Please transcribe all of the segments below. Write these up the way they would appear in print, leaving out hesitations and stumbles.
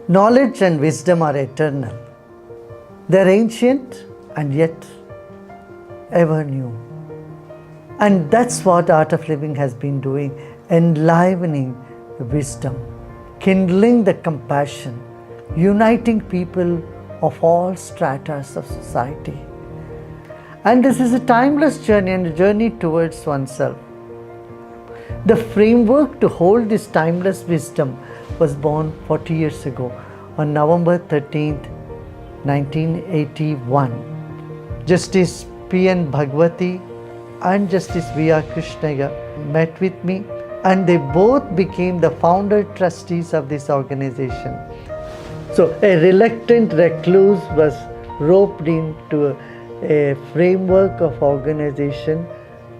Knowledge and wisdom are eternal. They are ancient and yet ever new. And that's what Art of Living has been doing, enlivening the wisdom, kindling the compassion, uniting people of all stratas of society. And this is a timeless journey and a journey towards oneself. The framework to hold this timeless wisdom was born 40 years ago on November 13th, 1981. Justice P.N. Bhagwati and Justice V.R. Krishnaiah met with me, and they both became the founder trustees of this organization. So a reluctant recluse was roped into a framework of organization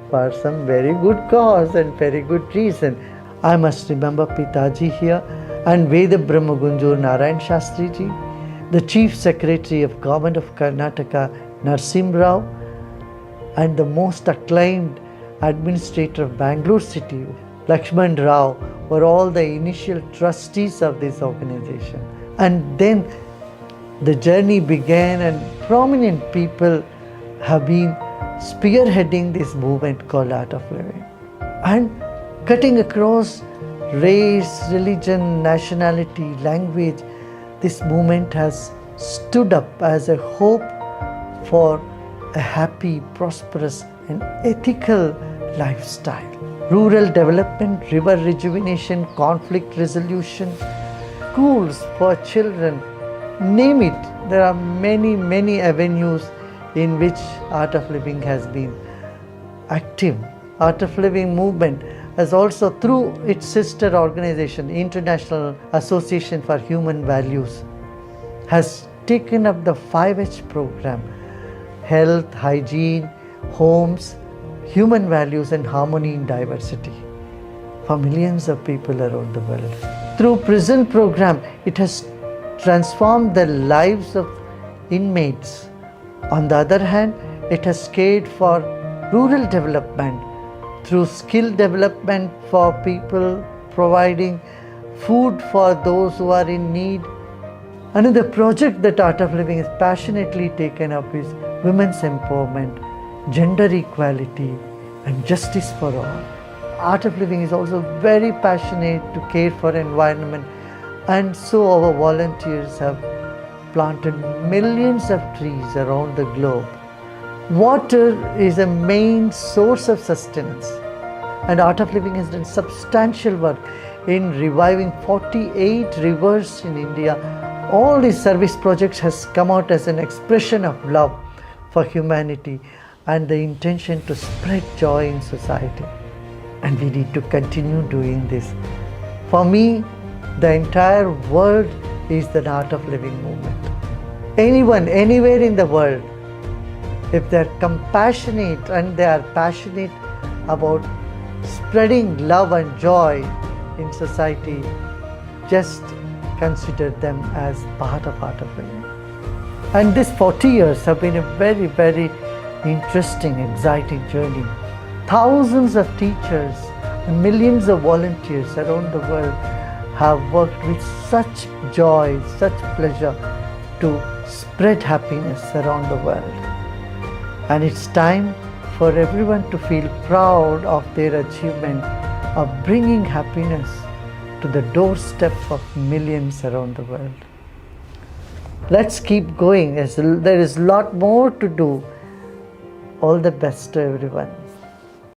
for some very good cause and very good reason. I must remember Pitaji here and Veda Brahma Gunjur Narayan Shastri ji, the Chief Secretary of Government of Karnataka Narsim Rao, and the most acclaimed administrator of Bangalore City, Lakshman Rao, were all the initial trustees of this organization. And then the journey began, and prominent people have been spearheading this movement called Art of Living. And cutting across race, religion, nationality, language, this movement has stood up as a hope for a happy, prosperous and ethical lifestyle. Rural development, river rejuvenation, conflict resolution, schools for children, name it. There are many avenues in which Art of Living has been active. Art of Living movement has also, through its sister organization, International Association for Human Values, has taken up the 5H program: health, hygiene, homes, human values and harmony in diversity for millions of people around the world. Through prison program, it has transformed the lives of inmates. On the other hand, it has cared for rural development through skill development for people, providing food for those who are in need. Another project that Art of Living is passionately taken up is women's empowerment, gender equality and justice for all. Art of Living is also very passionate to care for environment, and so our volunteers have planted millions of trees around the globe. Water is a main source of sustenance, and Art of Living has done substantial work in reviving 48 rivers in India. All these service projects has come out as an expression of love for humanity and the intention to spread joy in society. And we need to continue doing this. For me, the entire world is the Art of Living movement. Anyone, anywhere in the world, if they are compassionate and they are passionate about spreading love and joy in society, just consider them as part of Art of Living. And these 40 years have been a very interesting, exciting journey. Thousands of teachers and millions of volunteers around the world have worked with such joy, such pleasure to spread happiness around the world. And it's time for everyone to feel proud of their achievement of bringing happiness to the doorstep of millions around the world. Let's keep going, as there is a lot more to do. All the best to everyone.